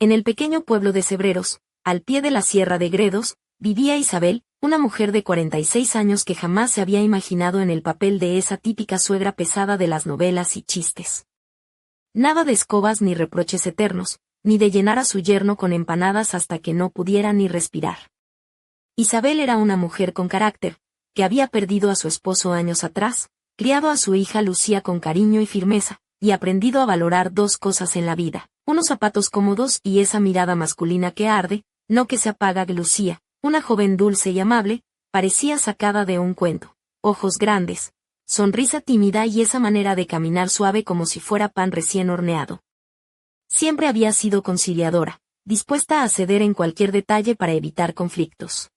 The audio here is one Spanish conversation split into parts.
En el pequeño pueblo de Cebreros, al pie de la Sierra de Gredos, vivía Isabel, una mujer de 46 años que jamás se había imaginado en el papel de esa típica suegra pesada de las novelas y chistes. Nada de escobas ni reproches eternos, ni de llenar a su yerno con empanadas hasta que no pudiera ni respirar. Isabel era una mujer con carácter, que había perdido a su esposo años atrás, criado a su hija Lucía con cariño y firmeza, y aprendido a valorar dos cosas en la vida, unos zapatos cómodos y esa mirada masculina que arde, no que se apaga. Lucía, una joven dulce y amable, parecía sacada de un cuento, ojos grandes, sonrisa tímida y esa manera de caminar suave como si fuera pan recién horneado. Siempre había sido conciliadora, dispuesta a ceder en cualquier detalle para evitar conflictos.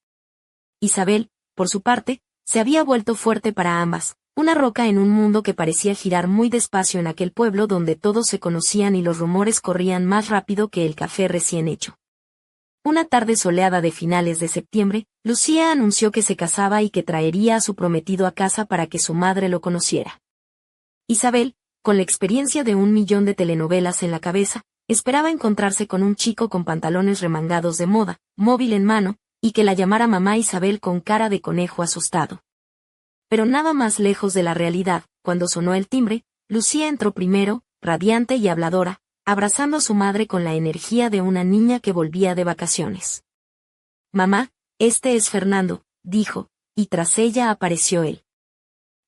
Isabel, por su parte, se había vuelto fuerte para ambas, una roca en un mundo que parecía girar muy despacio en aquel pueblo donde todos se conocían y los rumores corrían más rápido que el café recién hecho. Una tarde soleada de finales de septiembre, Lucía anunció que se casaba y que traería a su prometido a casa para que su madre lo conociera. Isabel, con la experiencia de 1.000.000 de telenovelas en la cabeza, esperaba encontrarse con un chico con pantalones remangados de moda, móvil en mano, y que la llamara mamá Isabel con cara de conejo asustado. Pero nada más lejos de la realidad, cuando sonó el timbre, Lucía entró primero, radiante y habladora, abrazando a su madre con la energía de una niña que volvía de vacaciones. «Mamá, este es Fernando», dijo, y tras ella apareció él.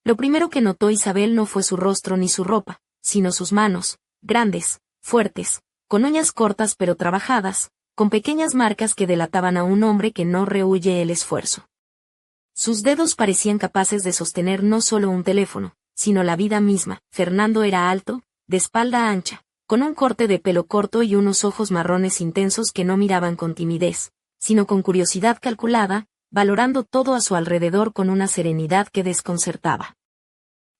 Lo primero que notó Isabel no fue su rostro ni su ropa, sino sus manos, grandes, fuertes, con uñas cortas pero trabajadas, con pequeñas marcas que delataban a un hombre que no rehúye el esfuerzo. Sus dedos parecían capaces de sostener no solo un teléfono, sino la vida misma. Fernando era alto, de espalda ancha, con un corte de pelo corto y unos ojos marrones intensos que no miraban con timidez, sino con curiosidad calculada, valorando todo a su alrededor con una serenidad que desconcertaba.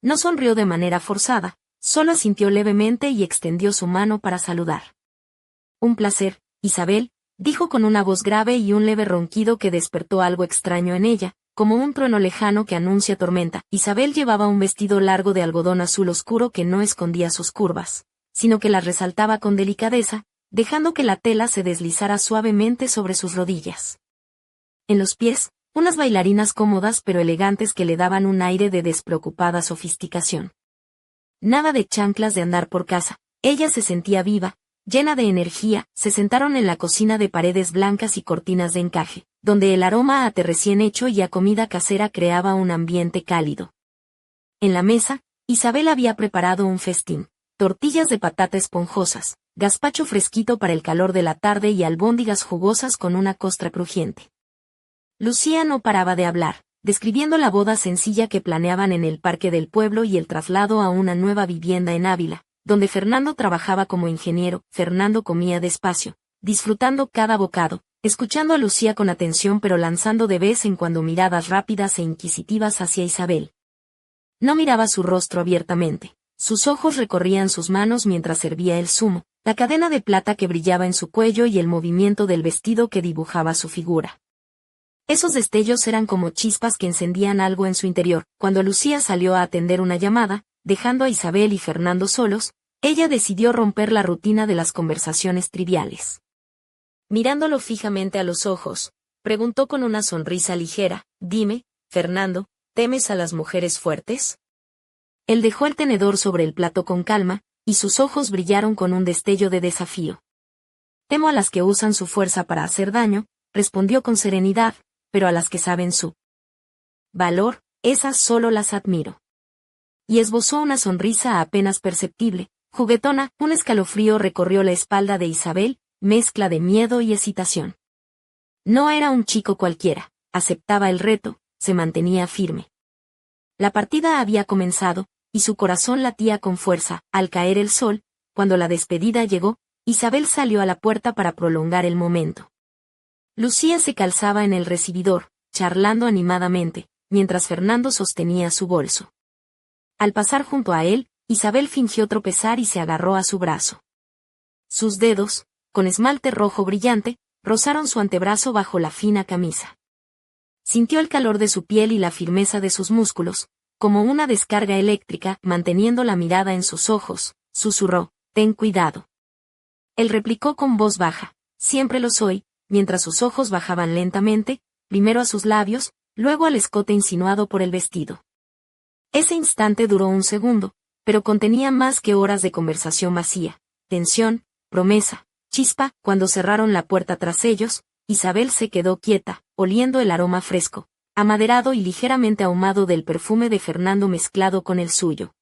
No sonrió de manera forzada, solo asintió levemente y extendió su mano para saludar. «Un placer, Isabel», dijo con una voz grave y un leve ronquido que despertó algo extraño en ella, como un trueno lejano que anuncia tormenta. Isabel llevaba un vestido largo de algodón azul oscuro que no escondía sus curvas, sino que las resaltaba con delicadeza, dejando que la tela se deslizara suavemente sobre sus rodillas. En los pies, unas bailarinas cómodas pero elegantes que le daban un aire de despreocupada sofisticación. Nada de chanclas de andar por casa, ella se sentía viva, llena de energía. Se sentaron en la cocina de paredes blancas y cortinas de encaje, donde el aroma a té recién hecho y a comida casera creaba un ambiente cálido. En la mesa, Isabel había preparado un festín, tortillas de patata esponjosas, gazpacho fresquito para el calor de la tarde y albóndigas jugosas con una costra crujiente. Lucía no paraba de hablar, describiendo la boda sencilla que planeaban en el parque del pueblo y el traslado a una nueva vivienda en Ávila, donde Fernando trabajaba como ingeniero. Fernando comía despacio, disfrutando cada bocado, escuchando a Lucía con atención pero lanzando de vez en cuando miradas rápidas e inquisitivas hacia Isabel. No miraba su rostro abiertamente, sus ojos recorrían sus manos mientras servía el zumo, la cadena de plata que brillaba en su cuello y el movimiento del vestido que dibujaba su figura. Esos destellos eran como chispas que encendían algo en su interior. Cuando Lucía salió a atender una llamada, dejando a Isabel y Fernando solos, ella decidió romper la rutina de las conversaciones triviales. Mirándolo fijamente a los ojos, preguntó con una sonrisa ligera: «Dime, Fernando, ¿temes a las mujeres fuertes?». Él dejó el tenedor sobre el plato con calma, y sus ojos brillaron con un destello de desafío. «Temo a las que usan su fuerza para hacer daño», respondió con serenidad, «pero a las que saben su valor, esas solo las admiro». Y esbozó una sonrisa apenas perceptible, juguetona. Un escalofrío recorrió la espalda de Isabel, mezcla de miedo y excitación. No era un chico cualquiera, aceptaba el reto, se mantenía firme. La partida había comenzado, y su corazón latía con fuerza. Al caer el sol, cuando la despedida llegó, Isabel salió a la puerta para prolongar el momento. Lucía se calzaba en el recibidor, charlando animadamente, mientras Fernando sostenía su bolso. Al pasar junto a él, Isabel fingió tropezar y se agarró a su brazo. Sus dedos, con esmalte rojo brillante, rozaron su antebrazo bajo la fina camisa. Sintió el calor de su piel y la firmeza de sus músculos, como una descarga eléctrica. Manteniendo la mirada en sus ojos, susurró: «Ten cuidado». Él replicó con voz baja, siempre lo soy, mientras sus ojos bajaban lentamente, primero a sus labios, luego al escote insinuado por el vestido. Ese instante duró un segundo, pero contenía más que horas de conversación vacía, tensión, promesa, chispa. Cuando cerraron la puerta tras ellos, Isabel se quedó quieta, oliendo el aroma fresco, amaderado y ligeramente ahumado del perfume de Fernando mezclado con el suyo.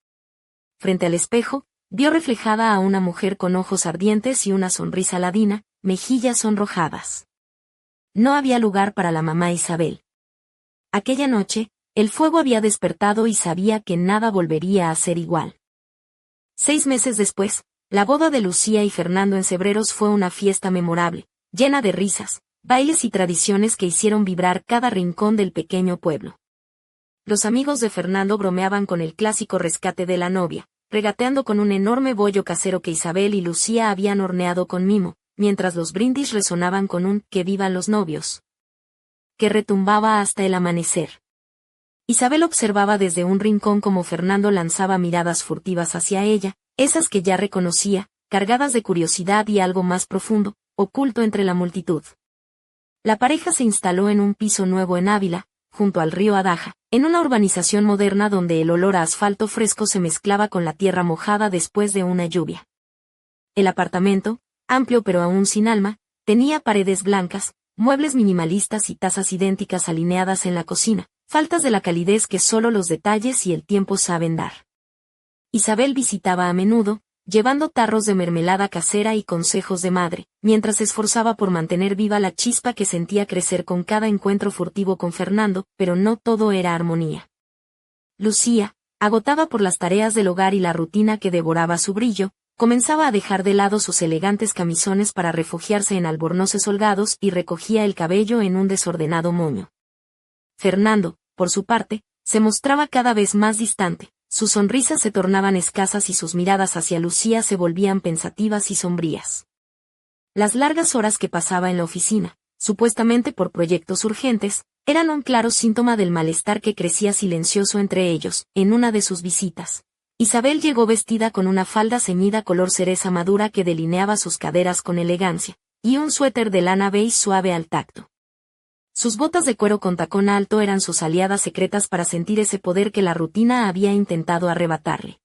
Frente al espejo, vio reflejada a una mujer con ojos ardientes y una sonrisa ladina, mejillas sonrojadas. No había lugar para la mamá Isabel. Aquella noche, el fuego había despertado y sabía que nada volvería a ser igual. 6 meses después, la boda de Lucía y Fernando en Cebreros fue una fiesta memorable, llena de risas, bailes y tradiciones que hicieron vibrar cada rincón del pequeño pueblo. Los amigos de Fernando bromeaban con el clásico rescate de la novia, regateando con un enorme bollo casero que Isabel y Lucía habían horneado con mimo, mientras los brindis resonaban con un «que vivan los novios», que retumbaba hasta el amanecer. Isabel observaba desde un rincón cómo Fernando lanzaba miradas furtivas hacia ella, esas que ya reconocía, cargadas de curiosidad y algo más profundo, oculto entre la multitud. La pareja se instaló en un piso nuevo en Ávila, junto al río Adaja, en una urbanización moderna donde el olor a asfalto fresco se mezclaba con la tierra mojada después de una lluvia. El apartamento, amplio pero aún sin alma, tenía paredes blancas, muebles minimalistas y tazas idénticas alineadas en la cocina, faltas de la calidez que solo los detalles y el tiempo saben dar. Isabel visitaba a menudo, llevando tarros de mermelada casera y consejos de madre, mientras se esforzaba por mantener viva la chispa que sentía crecer con cada encuentro furtivo con Fernando, pero no todo era armonía. Lucía, agotada por las tareas del hogar y la rutina que devoraba su brillo, comenzaba a dejar de lado sus elegantes camisones para refugiarse en albornoces holgados y recogía el cabello en un desordenado moño. Fernando, por su parte, se mostraba cada vez más distante, sus sonrisas se tornaban escasas y sus miradas hacia Lucía se volvían pensativas y sombrías. Las largas horas que pasaba en la oficina, supuestamente por proyectos urgentes, eran un claro síntoma del malestar que crecía silencioso entre ellos. En una de sus visitas, Isabel llegó vestida con una falda ceñida color cereza madura que delineaba sus caderas con elegancia, y un suéter de lana beige suave al tacto. Sus botas de cuero con tacón alto eran sus aliadas secretas para sentir ese poder que la rutina había intentado arrebatarle.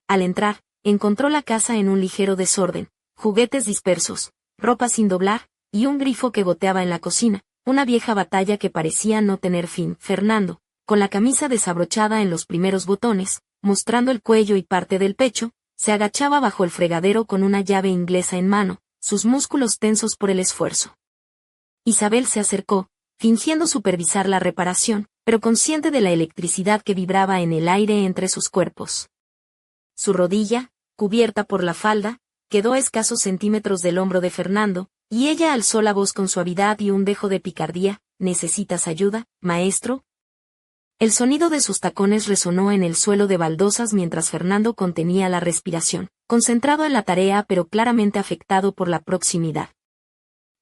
Al entrar, encontró la casa en un ligero desorden, juguetes dispersos, ropa sin doblar, y un grifo que goteaba en la cocina, una vieja batalla que parecía no tener fin. Fernando, con la camisa desabrochada en los primeros botones, mostrando el cuello y parte del pecho, se agachaba bajo el fregadero con una llave inglesa en mano, sus músculos tensos por el esfuerzo. Isabel se acercó, fingiendo supervisar la reparación, pero consciente de la electricidad que vibraba en el aire entre sus cuerpos. Su rodilla, cubierta por la falda, quedó a escasos centímetros del hombro de Fernando, y ella alzó la voz con suavidad y un dejo de picardía: «¿Necesitas ayuda, maestro?». El sonido de sus tacones resonó en el suelo de baldosas mientras Fernando contenía la respiración, concentrado en la tarea pero claramente afectado por la proximidad.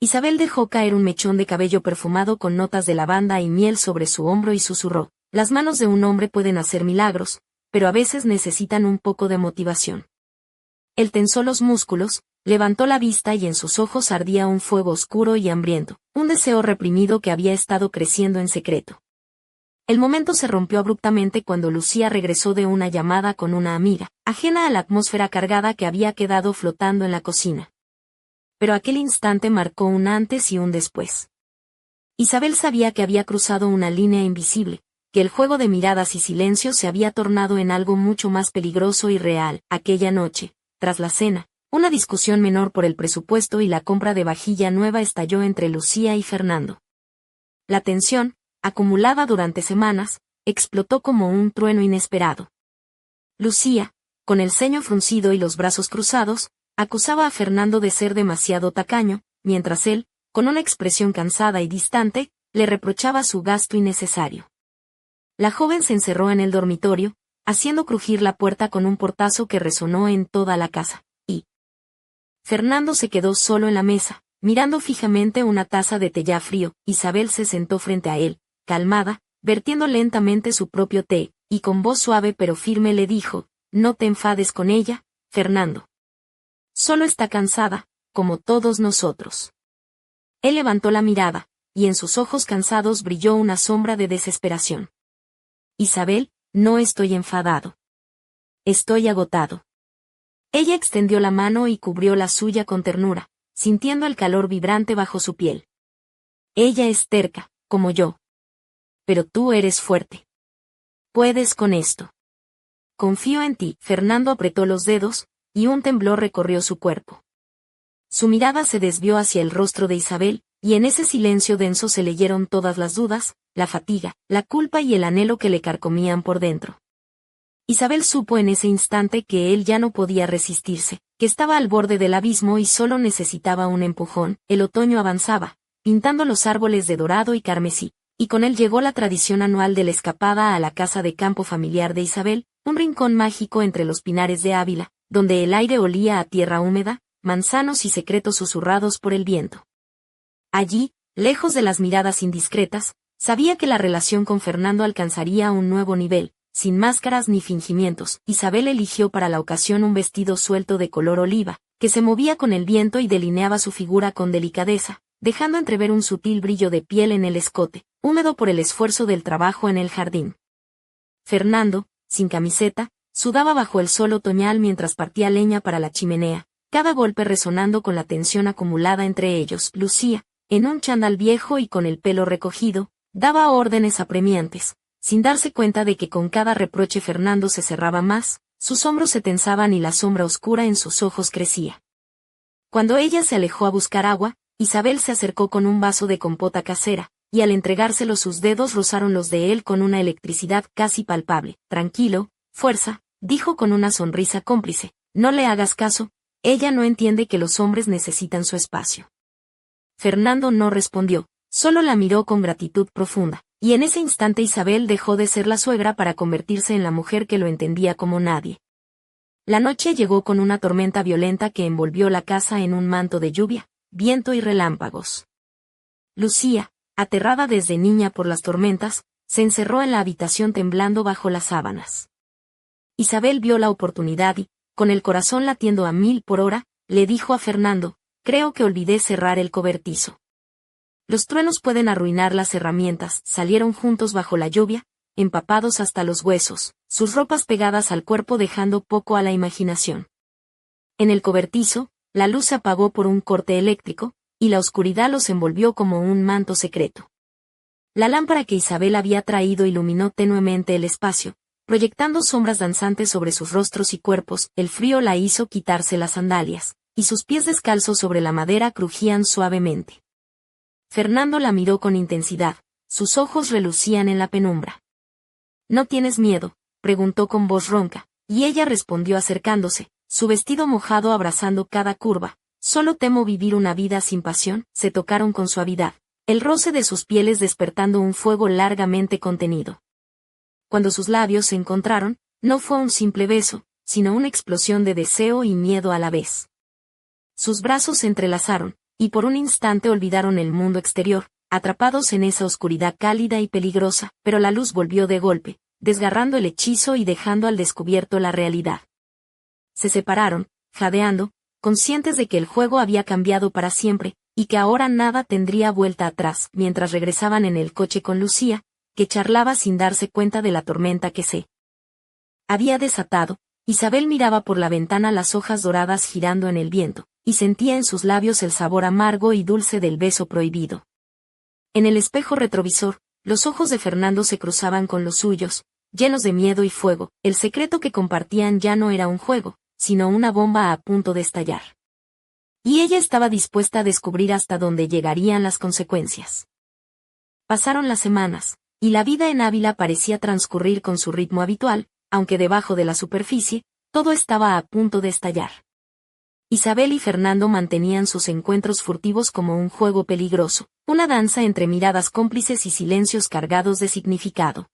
Isabel dejó caer un mechón de cabello perfumado con notas de lavanda y miel sobre su hombro y susurró: «Las manos de un hombre pueden hacer milagros, pero a veces necesitan un poco de motivación». Él tensó los músculos, levantó la vista y en sus ojos ardía un fuego oscuro y hambriento, un deseo reprimido que había estado creciendo en secreto. El momento se rompió abruptamente cuando Lucía regresó de una llamada con una amiga, ajena a la atmósfera cargada que había quedado flotando en la cocina. Pero aquel instante marcó un antes y un después. Isabel sabía que había cruzado una línea invisible, que el juego de miradas y silencio se había tornado en algo mucho más peligroso y real. Aquella noche, tras la cena, una discusión menor por el presupuesto y la compra de vajilla nueva estalló entre Lucía y Fernando. La tensión, acumulada durante semanas, explotó como un trueno inesperado. Lucía, con el ceño fruncido y los brazos cruzados, acusaba a Fernando de ser demasiado tacaño, mientras él, con una expresión cansada y distante, le reprochaba su gasto innecesario. La joven se encerró en el dormitorio, haciendo crujir la puerta con un portazo que resonó en toda la casa, y Fernando se quedó solo en la mesa, mirando fijamente una taza de té ya frío. Isabel se sentó frente a él, calmada, vertiendo lentamente su propio té, y con voz suave pero firme le dijo: «No te enfades con ella, Fernando. Solo está cansada, como todos nosotros. Él levantó la mirada, y en sus ojos cansados brilló una sombra de desesperación. Isabel, no estoy enfadado. Estoy agotado. Ella extendió la mano y cubrió la suya con ternura, sintiendo el calor vibrante bajo su piel. Ella es terca, como yo. Pero tú eres fuerte. Puedes con esto. Confío en ti. Fernando apretó los dedos, y un temblor recorrió su cuerpo. Su mirada se desvió hacia el rostro de Isabel, y en ese silencio denso se leyeron todas las dudas, la fatiga, la culpa y el anhelo que le carcomían por dentro. Isabel supo en ese instante que él ya no podía resistirse, que estaba al borde del abismo y solo necesitaba un empujón. El otoño avanzaba, pintando los árboles de dorado y carmesí, y con él llegó la tradición anual de la escapada a la casa de campo familiar de Isabel, un rincón mágico entre los pinares de Ávila, donde el aire olía a tierra húmeda, manzanos y secretos susurrados por el viento. Allí, lejos de las miradas indiscretas, sabía que la relación con Fernando alcanzaría un nuevo nivel, sin máscaras ni fingimientos. Isabel eligió para la ocasión un vestido suelto de color oliva, que se movía con el viento y delineaba su figura con delicadeza, dejando entrever un sutil brillo de piel en el escote, húmedo por el esfuerzo del trabajo en el jardín. Fernando, sin camiseta, sudaba bajo el sol otoñal mientras partía leña para la chimenea, cada golpe resonando con la tensión acumulada entre ellos. Lucía, en un chándal viejo y con el pelo recogido, daba órdenes apremiantes, sin darse cuenta de que con cada reproche Fernando se cerraba más, sus hombros se tensaban y la sombra oscura en sus ojos crecía. Cuando ella se alejó a buscar agua, Isabel se acercó con un vaso de compota casera, y al entregárselo sus dedos rozaron los de él con una electricidad casi palpable. Tranquilo, fuerza, dijo con una sonrisa cómplice, no le hagas caso, ella no entiende que los hombres necesitan su espacio. Fernando no respondió, solo la miró con gratitud profunda, y en ese instante Isabel dejó de ser la suegra para convertirse en la mujer que lo entendía como nadie. La noche llegó con una tormenta violenta que envolvió la casa en un manto de lluvia, viento y relámpagos. Lucía, aterrada desde niña por las tormentas, se encerró en la habitación temblando bajo las sábanas. Isabel vio la oportunidad y, con el corazón latiendo a 1000 por hora, le dijo a Fernando, creo que olvidé cerrar el cobertizo. Los truenos pueden arruinar las herramientas. Salieron juntos bajo la lluvia, empapados hasta los huesos, sus ropas pegadas al cuerpo dejando poco a la imaginación. En el cobertizo, la luz se apagó por un corte eléctrico, y la oscuridad los envolvió como un manto secreto. La lámpara que Isabel había traído iluminó tenuemente el espacio, proyectando sombras danzantes sobre sus rostros y cuerpos. El frío la hizo quitarse las sandalias, y sus pies descalzos sobre la madera crujían suavemente. Fernando la miró con intensidad, sus ojos relucían en la penumbra. ¿No tienes miedo?, preguntó con voz ronca, y ella respondió acercándose, su vestido mojado abrazando cada curva. Solo temo vivir una vida sin pasión. Se tocaron con suavidad, el roce de sus pieles despertando un fuego largamente contenido. Cuando sus labios se encontraron, no fue un simple beso, sino una explosión de deseo y miedo a la vez. Sus brazos se entrelazaron, y por un instante olvidaron el mundo exterior, atrapados en esa oscuridad cálida y peligrosa, pero la luz volvió de golpe, desgarrando el hechizo y dejando al descubierto la realidad. Se separaron, jadeando, conscientes de que el juego había cambiado para siempre, y que ahora nada tendría vuelta atrás. Mientras regresaban en el coche con Lucía, que charlaba sin darse cuenta de la tormenta que se había desatado, Isabel miraba por la ventana las hojas doradas girando en el viento, y sentía en sus labios el sabor amargo y dulce del beso prohibido. En el espejo retrovisor, los ojos de Fernando se cruzaban con los suyos, llenos de miedo y fuego. El secreto que compartían ya no era un juego, sino una bomba a punto de estallar. Y ella estaba dispuesta a descubrir hasta dónde llegarían las consecuencias. Pasaron las semanas, y la vida en Ávila parecía transcurrir con su ritmo habitual, aunque debajo de la superficie, todo estaba a punto de estallar. Isabel y Fernando mantenían sus encuentros furtivos como un juego peligroso, una danza entre miradas cómplices y silencios cargados de significado.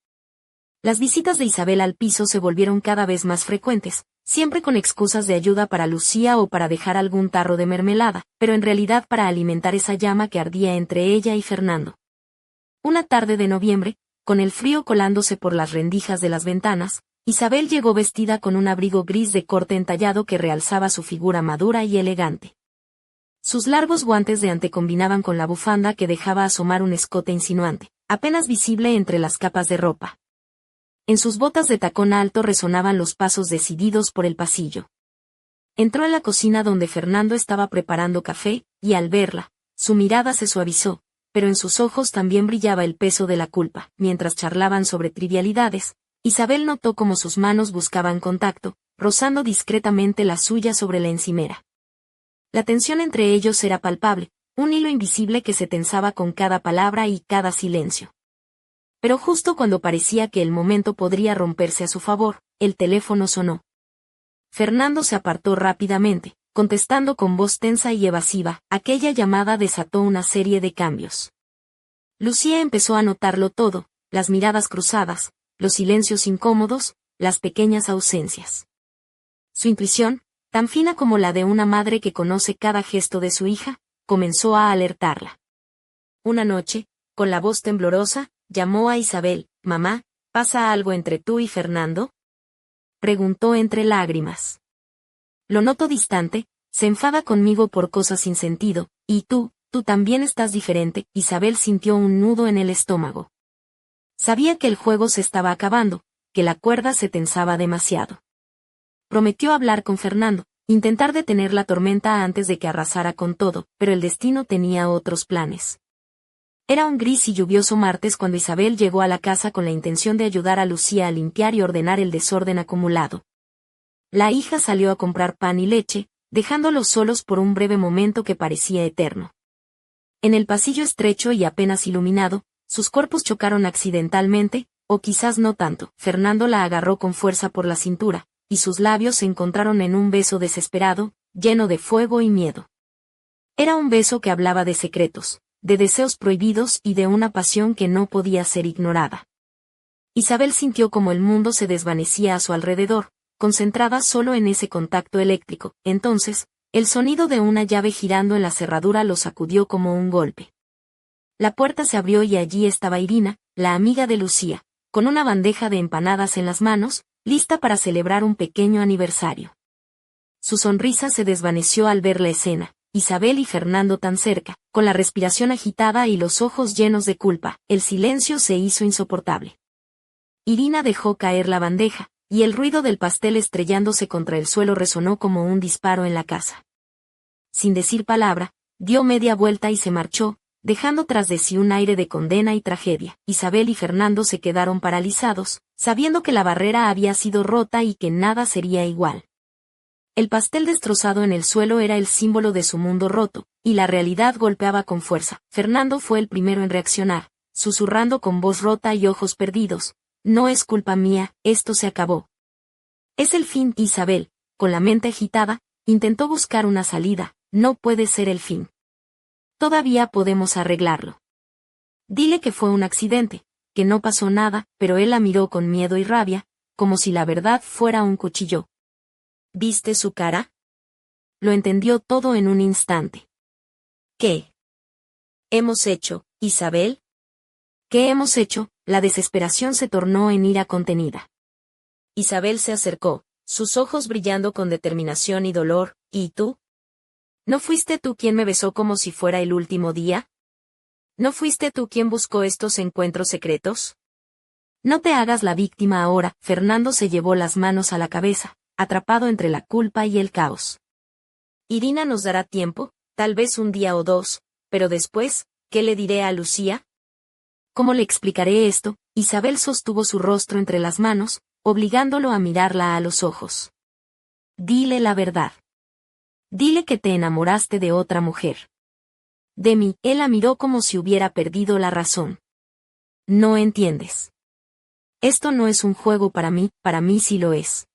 Las visitas de Isabel al piso se volvieron cada vez más frecuentes, siempre con excusas de ayuda para Lucía o para dejar algún tarro de mermelada, pero en realidad para alimentar esa llama que ardía entre ella y Fernando. Una tarde de noviembre, con el frío colándose por las rendijas de las ventanas, Isabel llegó vestida con un abrigo gris de corte entallado que realzaba su figura madura y elegante. Sus largos guantes de ante combinaban con la bufanda que dejaba asomar un escote insinuante, apenas visible entre las capas de ropa. En sus botas de tacón alto resonaban los pasos decididos por el pasillo. Entró en la cocina donde Fernando estaba preparando café, y al verla, su mirada se suavizó, pero en sus ojos también brillaba el peso de la culpa. Mientras charlaban sobre trivialidades, Isabel notó cómo sus manos buscaban contacto, rozando discretamente la suya sobre la encimera. La tensión entre ellos era palpable, un hilo invisible que se tensaba con cada palabra y cada silencio. Pero justo cuando parecía que el momento podría romperse a su favor, el teléfono sonó. Fernando se apartó rápidamente, contestando con voz tensa y evasiva. Aquella llamada desató una serie de cambios. Lucía empezó a notarlo todo, las miradas cruzadas, los silencios incómodos, las pequeñas ausencias. Su intuición, tan fina como la de una madre que conoce cada gesto de su hija, comenzó a alertarla. Una noche, con la voz temblorosa, llamó a Isabel. «Mamá, ¿pasa algo entre tú y Fernando?», preguntó entre lágrimas. «Lo noto distante, se enfada conmigo por cosas sin sentido, y tú también estás diferente». Isabel sintió un nudo en el estómago. Sabía que el juego se estaba acabando, que la cuerda se tensaba demasiado. Prometió hablar con Fernando, intentar detener la tormenta antes de que arrasara con todo, pero el destino tenía otros planes. Era un gris y lluvioso martes cuando Isabel llegó a la casa con la intención de ayudar a Lucía a limpiar y ordenar el desorden acumulado. La hija salió a comprar pan y leche, dejándolos solos por un breve momento que parecía eterno. En el pasillo estrecho y apenas iluminado, sus cuerpos chocaron accidentalmente, o quizás no tanto. Fernando la agarró con fuerza por la cintura, y sus labios se encontraron en un beso desesperado, lleno de fuego y miedo. Era un beso que hablaba de secretos, de deseos prohibidos y de una pasión que no podía ser ignorada. Isabel sintió como el mundo se desvanecía a su alrededor, concentrada solo en ese contacto eléctrico. Entonces, el sonido de una llave girando en la cerradura lo sacudió como un golpe. La puerta se abrió y allí estaba Irina, la amiga de Lucía, con una bandeja de empanadas en las manos, lista para celebrar un pequeño aniversario. Su sonrisa se desvaneció al ver la escena. Isabel y Fernando tan cerca, con la respiración agitada y los ojos llenos de culpa. El silencio se hizo insoportable. Irina dejó caer la bandeja, y el ruido del pastel estrellándose contra el suelo resonó como un disparo en la casa. Sin decir palabra, dio media vuelta y se marchó, dejando tras de sí un aire de condena y tragedia. Isabel y Fernando se quedaron paralizados, sabiendo que la barrera había sido rota y que nada sería igual. El pastel destrozado en el suelo era el símbolo de su mundo roto, y la realidad golpeaba con fuerza. Fernando fue el primero en reaccionar, susurrando con voz rota y ojos perdidos: «No es culpa mía, esto se acabó». «Es el fin». Isabel, con la mente agitada, intentó buscar una salida. «No puede ser el fin. Todavía podemos arreglarlo. Dile que fue un accidente, que no pasó nada». Pero él la miró con miedo y rabia, como si la verdad fuera un cuchillo. ¿Viste su cara? Lo entendió todo en un instante. ¿Qué hemos hecho, Isabel? ¿Qué hemos hecho? La desesperación se tornó en ira contenida. Isabel se acercó, sus ojos brillando con determinación y dolor. ¿Y tú? ¿No fuiste tú quien me besó como si fuera el último día? ¿No fuiste tú quien buscó estos encuentros secretos? No te hagas la víctima ahora. Fernando se llevó las manos a la cabeza, atrapado entre la culpa y el caos. Irina nos dará tiempo, tal vez un día o dos, pero después, ¿qué le diré a Lucía? ¿Cómo le explicaré esto? Isabel sostuvo su rostro entre las manos, obligándolo a mirarla a los ojos. Dile la verdad. Dile que te enamoraste de otra mujer. De mí. Él la miró como si hubiera perdido la razón. No entiendes. Esto no es un juego para mí sí lo es.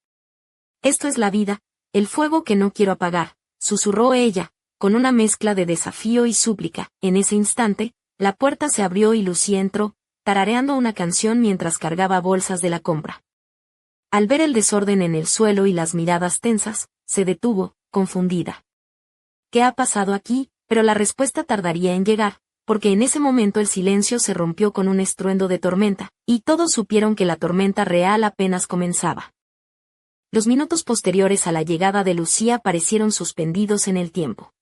Esto es la vida, el fuego que no quiero apagar, susurró ella, con una mezcla de desafío y súplica. En ese instante, la puerta se abrió y Lucía entró, tarareando una canción mientras cargaba bolsas de la compra. Al ver el desorden en el suelo y las miradas tensas, se detuvo, confundida. ¿Qué ha pasado aquí? Pero la respuesta tardaría en llegar, porque en ese momento el silencio se rompió con un estruendo de tormenta, y todos supieron que la tormenta real apenas comenzaba. Los minutos posteriores a la llegada de Lucía parecieron suspendidos en el tiempo.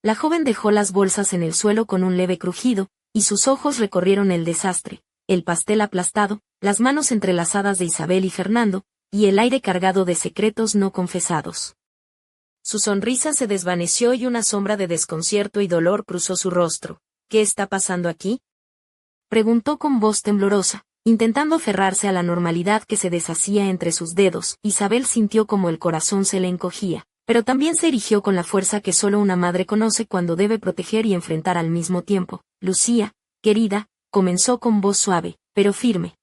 La joven dejó las bolsas en el suelo con un leve crujido, y sus ojos recorrieron el desastre, el pastel aplastado, las manos entrelazadas de Isabel y Fernando, y el aire cargado de secretos no confesados. Su sonrisa se desvaneció y una sombra de desconcierto y dolor cruzó su rostro. ¿Qué está pasando aquí?, preguntó con voz temblorosa, intentando aferrarse a la normalidad que se deshacía entre sus dedos. Isabel sintió como el corazón se le encogía, pero también se erigió con la fuerza que solo una madre conoce cuando debe proteger y enfrentar al mismo tiempo. Lucía, querida, comenzó con voz suave, pero firme.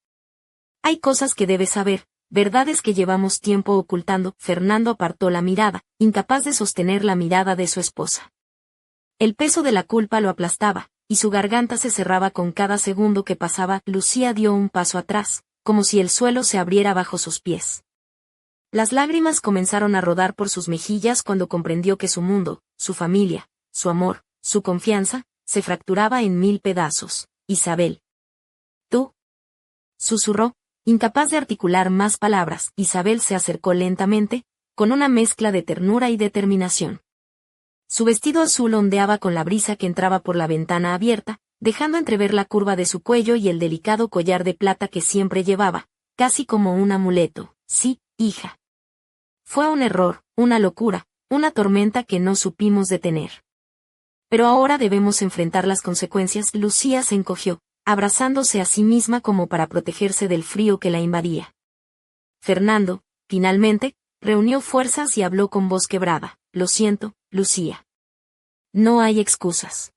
Hay cosas que debes saber, verdades que llevamos tiempo ocultando. Fernando apartó la mirada, incapaz de sostener la mirada de su esposa. El peso de la culpa lo aplastaba, y su garganta se cerraba con cada segundo que pasaba. Lucía dio un paso atrás, como si el suelo se abriera bajo sus pies. Las lágrimas comenzaron a rodar por sus mejillas cuando comprendió que su mundo, su familia, su amor, su confianza, se fracturaba en 1000 pedazos. Isabel. ¿Tú? Susurró, incapaz de articular más palabras. Isabel se acercó lentamente, con una mezcla de ternura y determinación. Su vestido azul ondeaba con la brisa que entraba por la ventana abierta, dejando entrever la curva de su cuello y el delicado collar de plata que siempre llevaba, casi como un amuleto. Sí, hija. Fue un error, una locura, una tormenta que no supimos detener. Pero ahora debemos enfrentar las consecuencias. Lucía se encogió, abrazándose a sí misma como para protegerse del frío que la invadía. Fernando, finalmente, reunió fuerzas y habló con voz quebrada. Lo siento, Lucía. No hay excusas.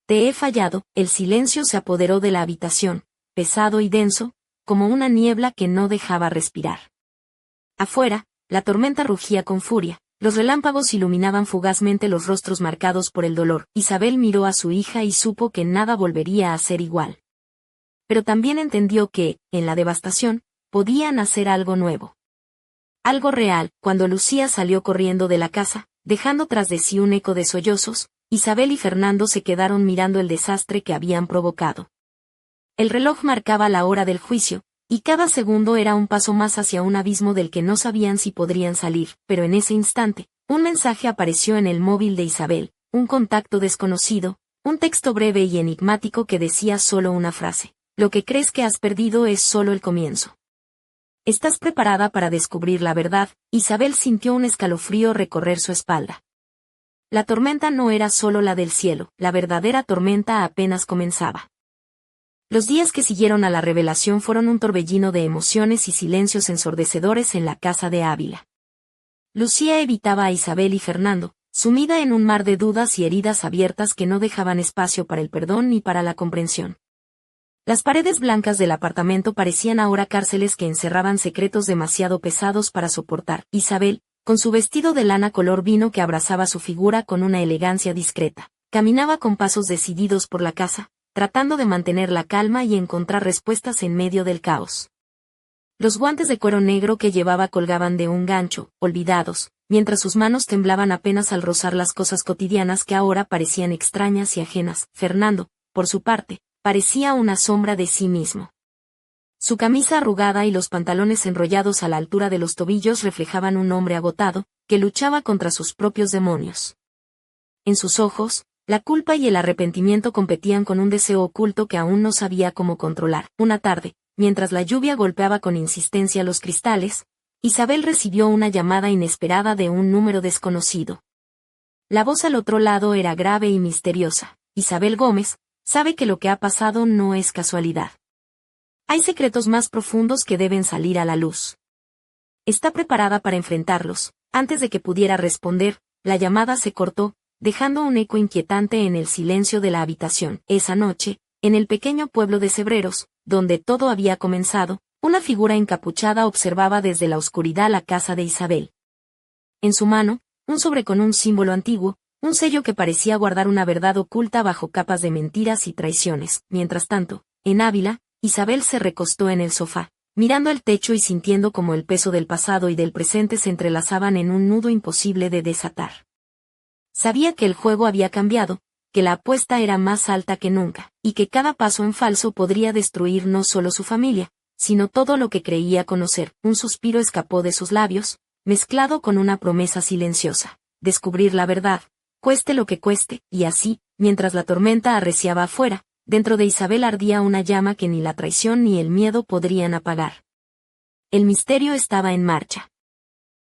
Te he fallado. El silencio se apoderó de la habitación, pesado y denso, como una niebla que no dejaba respirar. Afuera, la tormenta rugía con furia, los relámpagos iluminaban fugazmente los rostros marcados por el dolor. Isabel miró a su hija y supo que nada volvería a ser igual. Pero también entendió que, en la devastación, podía nacer algo nuevo. Algo real. Cuando Lucía salió corriendo de la casa, dejando tras de sí un eco de sollozos, Isabel y Fernando se quedaron mirando el desastre que habían provocado. El reloj marcaba la hora del juicio, y cada segundo era un paso más hacia un abismo del que no sabían si podrían salir. Pero en ese instante, un mensaje apareció en el móvil de Isabel, un contacto desconocido, un texto breve y enigmático que decía solo una frase: lo que crees que has perdido es solo el comienzo. ¿Estás preparada para descubrir la verdad? Isabel sintió un escalofrío recorrer su espalda. La tormenta no era solo la del cielo, la verdadera tormenta apenas comenzaba. Los días que siguieron a la revelación fueron un torbellino de emociones y silencios ensordecedores en la casa de Ávila. Lucía evitaba a Isabel y Fernando, sumida en un mar de dudas y heridas abiertas que no dejaban espacio para el perdón ni para la comprensión. Las paredes blancas del apartamento parecían ahora cárceles que encerraban secretos demasiado pesados para soportar. Isabel, con su vestido de lana color vino que abrazaba su figura con una elegancia discreta, caminaba con pasos decididos por la casa, tratando de mantener la calma y encontrar respuestas en medio del caos. Los guantes de cuero negro que llevaba colgaban de un gancho, olvidados, mientras sus manos temblaban apenas al rozar las cosas cotidianas que ahora parecían extrañas y ajenas. Fernando, por su parte, parecía una sombra de sí mismo. Su camisa arrugada y los pantalones enrollados a la altura de los tobillos reflejaban un hombre agotado, que luchaba contra sus propios demonios. En sus ojos, la culpa y el arrepentimiento competían con un deseo oculto que aún no sabía cómo controlar. Una tarde, mientras la lluvia golpeaba con insistencia los cristales, Isabel recibió una llamada inesperada de un número desconocido. La voz al otro lado era grave y misteriosa. Isabel Gómez, sabe que lo que ha pasado no es casualidad. Hay secretos más profundos que deben salir a la luz. ¿Está preparada para enfrentarlos? Antes de que pudiera responder, la llamada se cortó, dejando un eco inquietante en el silencio de la habitación. Esa noche, en el pequeño pueblo de Cebreros, donde todo había comenzado, una figura encapuchada observaba desde la oscuridad la casa de Isabel. En su mano, un sobre con un símbolo antiguo, un sello que parecía guardar una verdad oculta bajo capas de mentiras y traiciones. Mientras tanto, en Ávila, Isabel se recostó en el sofá, mirando el techo y sintiendo como el peso del pasado y del presente se entrelazaban en un nudo imposible de desatar. Sabía que el juego había cambiado, que la apuesta era más alta que nunca, y que cada paso en falso podría destruir no solo su familia, sino todo lo que creía conocer. Un suspiro escapó de sus labios, mezclado con una promesa silenciosa: descubrir la verdad, cueste lo que cueste, y así, mientras la tormenta arreciaba afuera, dentro de Isabel ardía una llama que ni la traición ni el miedo podrían apagar. El misterio estaba en marcha.